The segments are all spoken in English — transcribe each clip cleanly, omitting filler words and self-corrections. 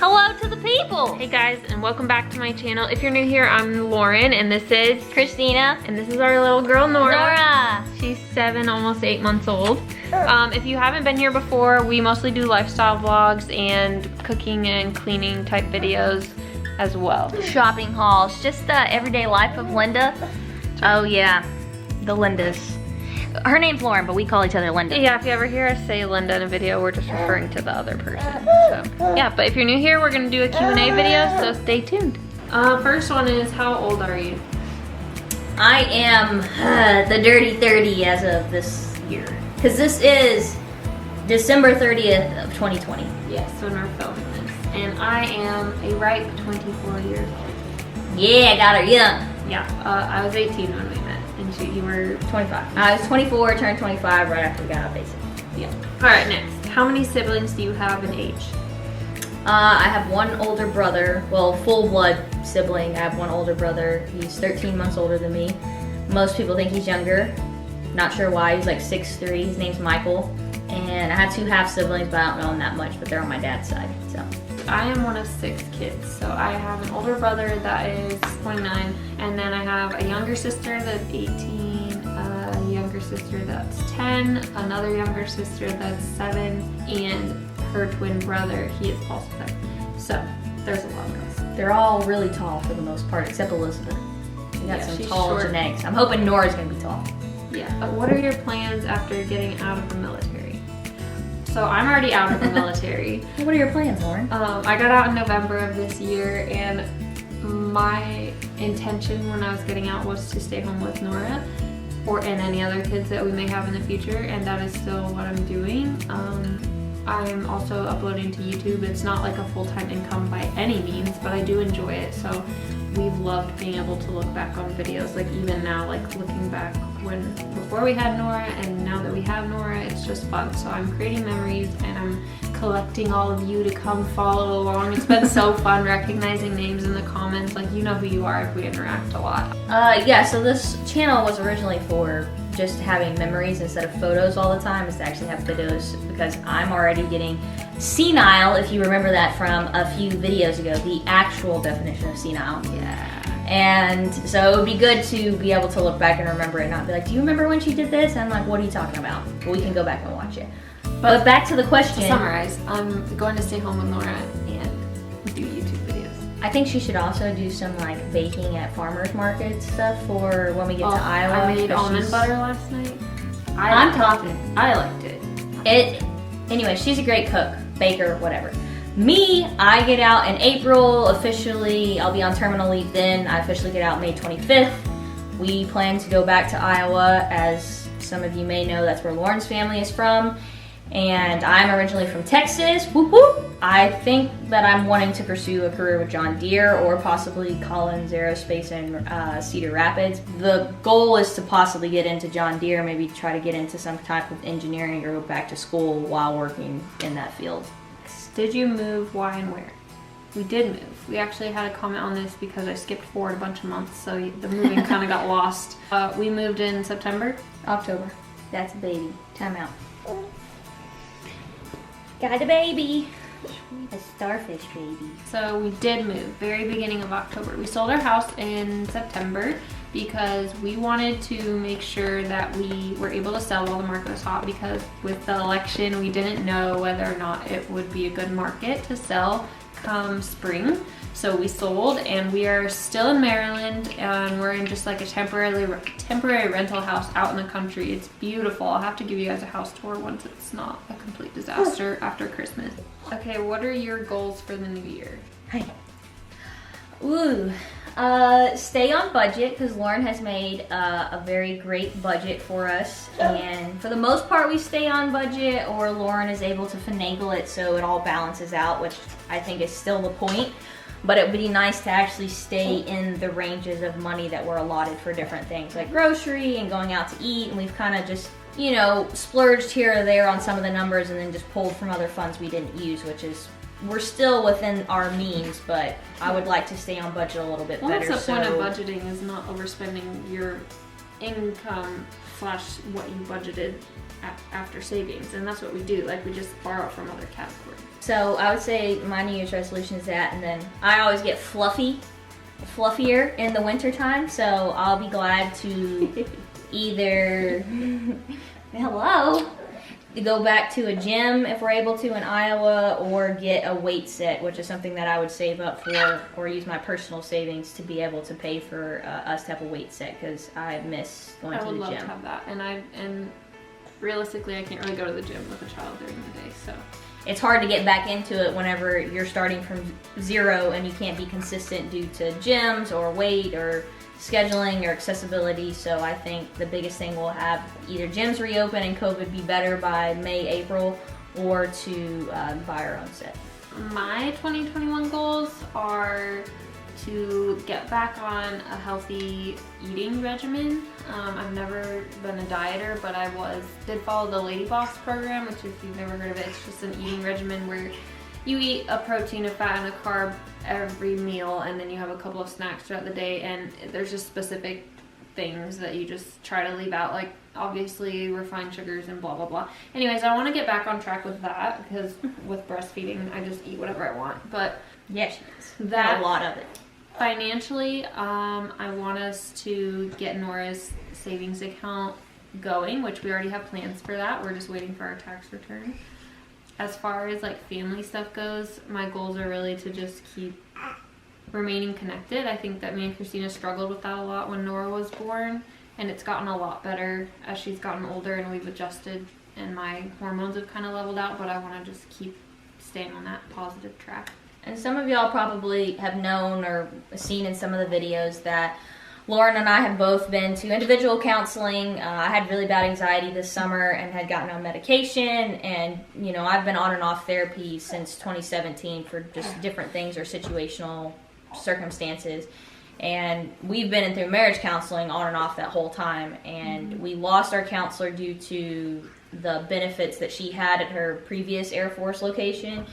Hello to the people. Hey guys, and welcome back to my channel. If you're new here, I'm Lauren, and this is Christina. And this is our little girl, Nora. Nora. She's 7, almost 8 months old. If you haven't been here before, we mostly do lifestyle vlogs and cooking and cleaning type videos as well. Shopping hauls, just the everyday life of Linda. Oh yeah, the Lindas. Her name's Lauren, but we call each other Linda. Yeah, if you ever hear us say Linda in a video, we're just referring to the other person. So, yeah, but if you're new here, we're gonna do a Q&A video, so stay tuned. First one is, how old are you? I am the dirty 30 as of this year. Because this is December 30th of 2020. Yes, when we're filming this. And I am a ripe 24 years old. Yeah, I got her young. Yeah, I was 18 when we met, and you were 25. I was 24, turned 25 right after we got out of basic. Yeah. All right, next. How many siblings do you have in age? I have one older brother, well, full blood sibling. I have one older brother. He's 13 months older than me. Most people think he's younger. Not sure why. He's like 6'3". His name's Michael. And I have 2 half siblings, but I don't know him that much, but they're on my dad's side, so. I am one of 6 kids, so I have an older brother that is 29, and then I have a younger sister that's 18, a younger sister that's 10, another younger sister that's 7, and her twin brother, he is also 7. So, there's a lot of girls. They're all really tall for the most part, except Elizabeth. She got some she's tall short. genetics. I'm hoping Nora's gonna be tall. Yeah, but what are your plans after getting out of the military? So I'm already out of the military. What are your plans, Lauren? I got out in November of this year, and my intention when I was getting out was to stay home with Nora and any other kids that we may have in the future, and that is still what I'm doing. I'm also uploading to YouTube. It's not like a full-time income by any means, but I do enjoy it. So we've loved being able to look back on videos, like even now, like looking back before we had Nora and now that we have Nora, it's just fun. So I'm creating memories and I'm collecting all of you to come follow along. It's been so fun recognizing names in the comments. Like, you know who you are if we interact a lot. Yeah, so this channel was originally for just having memories instead of photos all the time. Is to actually have videos, because I'm already getting senile, if you remember that from a few videos ago, the actual definition of senile. Yeah. And so it would be good to be able to look back and remember it, not be like, do you remember when she did this? And I'm like, what are you talking about? But we can go back and watch it. But back to the question. To summarize, I'm going to stay home with Nora and do YouTube videos. I think she should also do some like baking at farmers market stuff for when we get to Iowa. I made almond butter last night. I'm talking. I liked it. Anyway, she's a great cook, baker, whatever. Me, I get out in April officially. I'll be on terminal leave then. I officially get out May 25th. We plan to go back to Iowa. As some of you may know, that's where Lauren's family is from. And I'm originally from Texas. Whoop whoop. I think that I'm wanting to pursue a career with John Deere or possibly Collins Aerospace in Cedar Rapids. The goal is to possibly get into John Deere, maybe try to get into some type of engineering or go back to school while working in that field. Did you move? Why and where? We did move. We actually had a comment on this because I skipped forward a bunch of months, so the moving kind of got lost. We moved in September. October. That's a baby. Time out. Got a baby. A starfish baby. So we did move, very beginning of October. We sold our house in September because we wanted to make sure that we were able to sell while the market was hot, because with the election we didn't know whether or not it would be a good market to sell come spring. So we sold, and we are still in Maryland, and we're in just like a temporary rental house out in the country. It's beautiful. I'll have to give you guys a house tour once it's not a complete disaster after Christmas. Okay, what are your goals for the new year? Hi. Ooh. Stay on budget, because Lauren has made a very great budget for us, and for the most part we stay on budget, or Lauren is able to finagle it so it all balances out, which I think is still the point. But it would be nice to actually stay in the ranges of money that were allotted for different things like grocery and going out to eat, and we've kind of just, you know, splurged here or there on some of the numbers and then just pulled from other funds we didn't use, which is, we're still within our means, but I would like to stay on budget a little bit better. That's the point of budgeting, is not overspending your income / what you budgeted. after savings, and that's what we do. Like, we just borrow from other categories. So I would say my New Year's resolution is that, and then I always get fluffier in the winter time, so I'll be glad to either go back to a gym if we're able to in Iowa, or get a weight set, which is something that I would save up for, or use my personal savings to be able to pay for us to have a weight set, because I miss going to the gym. I would love to have that, and realistically I can't really go to the gym with a child during the day, so. It's hard to get back into it whenever you're starting from zero and you can't be consistent due to gyms or weight or scheduling or accessibility. So I think the biggest thing we'll have either gyms reopen and COVID be better by May, April, or to buy our own set. My 2021 goals are to get back on a healthy eating regimen. I've never been a dieter, but I did follow the Lady Boss program, which, if you've never heard of it, it's just an eating regimen where you eat a protein, a fat, and a carb every meal, and then you have a couple of snacks throughout the day, and there's just specific things that you just try to leave out, like obviously refined sugars and blah blah blah. Anyways, I want to get back on track with that, because with breastfeeding I just eat whatever I want. But yeah, she does. That a lot of it. Financially, I want us to get Nora's savings account going, which we already have plans for that. We're just waiting for our tax return. As far as like family stuff goes, my goals are really to just keep remaining connected. I think that me and Christina struggled with that a lot when Nora was born, and it's gotten a lot better as she's gotten older and we've adjusted and my hormones have kind of leveled out, but I want to just keep staying on that positive track. And some of y'all probably have known or seen in some of the videos that Lauren and I have both been to individual counseling. I had really bad anxiety this summer and had gotten on medication, and I've been on and off therapy since 2017 for just different things or situational circumstances. And we've been through marriage counseling on and off that whole time, and we lost our counselor due to the benefits that she had at her previous Air Force location.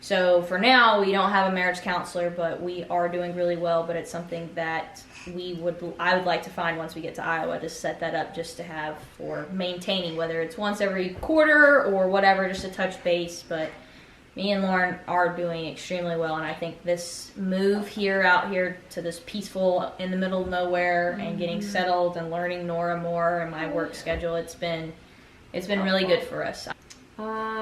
So for now, we don't have a marriage counselor, but we are doing really well. But it's something that I would like to find once we get to Iowa, to set that up just to have for maintaining, whether it's once every quarter or whatever, just to touch base. But me and Lauren are doing extremely well, and I think this move out here to this peaceful, in the middle of nowhere, and getting settled and learning Nora more and my work schedule, it's been really good for us.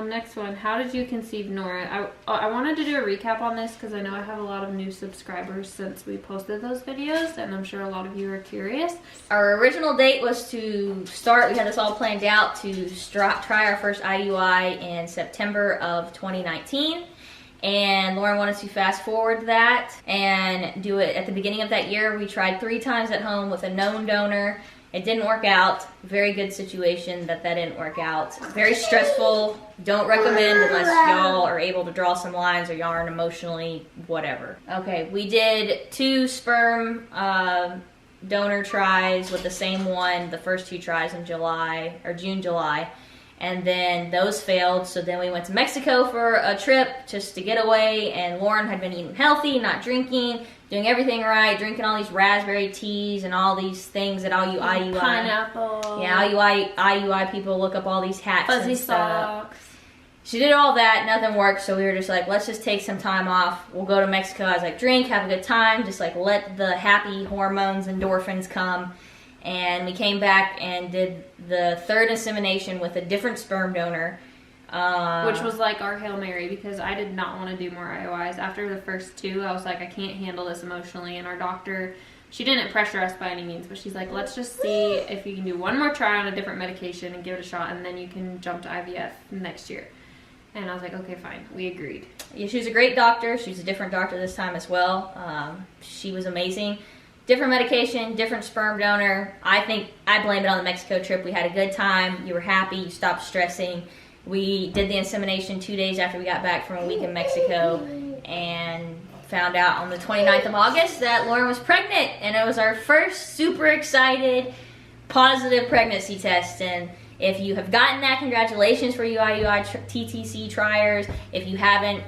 Next one. How did you conceive Nora? I wanted to do a recap on this because I know I have a lot of new subscribers since we posted those videos, and I'm sure a lot of you are curious. Our original date was to start, we had this all planned out, to try our first IUI in September of 2019. And Lauren wanted to fast forward that and do it at the beginning of that year. We tried 3 times at home with a known donor. It didn't work out. Very good situation that didn't work out. Very stressful. Don't recommend unless y'all are able to draw some lines or y'all aren't emotionally whatever. Okay, we did 2 sperm donor tries with the same one, the first 2 tries in June, July. And then those failed, so then we went to Mexico for a trip just to get away, and Lauren had been eating healthy, not drinking, doing everything right, drinking all these raspberry teas and all these things that all you IUI... Pineapple. Yeah, all you IUI people look up all these hacks fuzzy and stuff. socks. She did all that, nothing worked, so we were just like, let's just take some time off. We'll go to Mexico. I was like, drink, have a good time, just like let the happy hormones, endorphins come. And we came back and did the 3rd insemination with a different sperm donor. Which was like our Hail Mary, because I did not want to do more IUIs. After the first 2, I was like, I can't handle this emotionally. And our doctor, she didn't pressure us by any means, but she's like, let's just see if you can do one more try on a different medication and give it a shot, and then you can jump to IVF next year. And I was like, okay, fine. We agreed. Yeah, she was a great doctor. She was a different doctor this time as well. She was amazing. Different medication, different sperm donor. I think I blame it on the Mexico trip. We had a good time. You were happy. You stopped stressing. We did the insemination 2 days after we got back from a week in Mexico, and found out on the 29th of August that Lauren was pregnant. And it was our first super excited positive pregnancy test. And if you have gotten that, congratulations for you IUI TTC triers. If you haven't,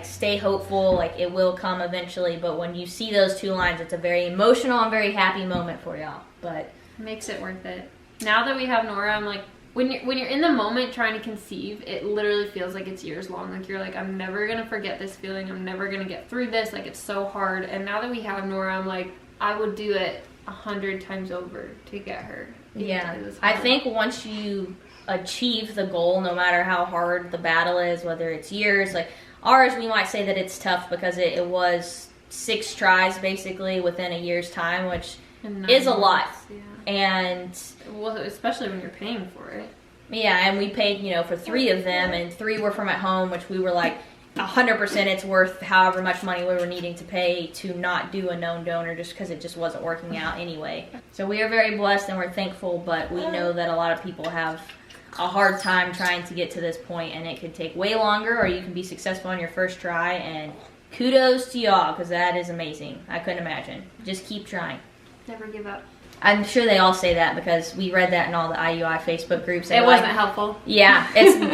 stay hopeful. It will come eventually. But when you see those 2 lines, it's a very emotional and very happy moment for y'all. But makes it worth it. Now that we have Nora, I'm like when you're in the moment trying to conceive, it literally feels like it's years long. Like you're like, I'm never gonna forget this feeling. I'm never gonna get through this. Like it's so hard. And now that we have Nora, I'm like, I would do it 100 times over to get her. Yeah, I think once you achieve the goal, no matter how hard the battle is, whether it's years, like ours, we might say that it's tough because it was 6 tries basically within a year's time, which is a lot. Yeah. And well, especially when you're paying for it. Yeah, and we paid, for 3 of them, and 3 were from at home, which we were like 100% it's worth however much money we were needing to pay to not do a known donor just because it just wasn't working out anyway. So we are very blessed and we're thankful, but we know that a lot of people have a hard time trying to get to this point, and it could take way longer, or you can be successful on your first try, and kudos to y'all because that is amazing. I couldn't imagine. Just keep trying. Never give up. I'm sure they all say that because we read that in all the IUI Facebook groups. It wasn't helpful. Yeah.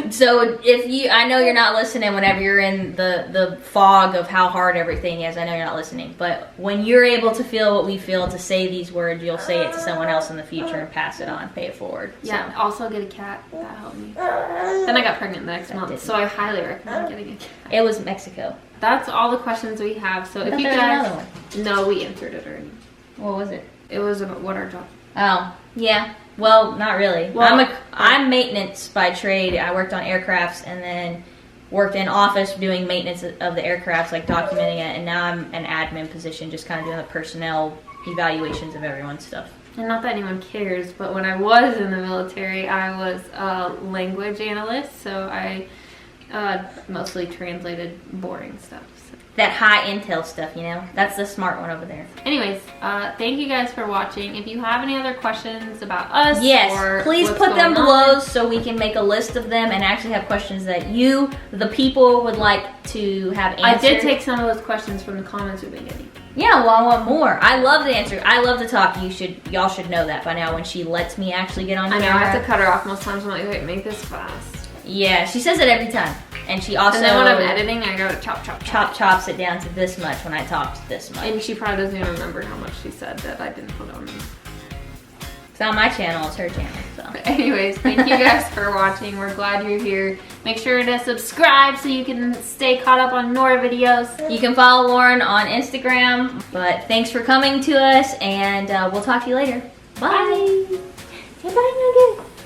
So I know you're not listening whenever you're in the fog of how hard everything is. I know you're not listening. But when you're able to feel what we feel, to say these words, you'll say it to someone else in the future and pass it on, pay it forward. Yeah, also get a cat. That helped me. Then I got pregnant the next month, so I highly recommend getting a cat. It was Mexico. That's all the questions we have. So if you guys... No, we answered it already. What was it? It was about what our job. Oh, yeah. Well, not really. Well, I'm maintenance by trade. I worked on aircrafts and then worked in office doing maintenance of the aircrafts, like documenting it, and now I'm an admin position, just kind of doing the personnel evaluations of everyone's stuff. And not that anyone cares, but when I was in the military, I was a language analyst, so I mostly translated boring stuff. So. That high intel stuff, That's the smart one over there. Anyways, thank you guys for watching. If you have any other questions about us, yes, please put them below so we can make a list of them and actually have questions that you, the people, would like to have answered. I did take some of those questions from the comments we've been getting. Yeah, well, I want more. I love the answer. I love to talk. Y'all should know that by now when she lets me actually get on camera. I know, I have to cut her off most times. I'm like, wait, make this fast. Yeah, she says it every time. And she also... And then when I'm editing, I go to chops it down to this much when I talked this much. And she probably doesn't even remember how much she said that I didn't put on. It's not my channel, it's her channel. So. But anyways, thank you guys for watching. We're glad you're here. Make sure to subscribe so you can stay caught up on Nora videos. You can follow Lauren on Instagram. But thanks for coming to us, and we'll talk to you later. Bye. Say bye, Nugget.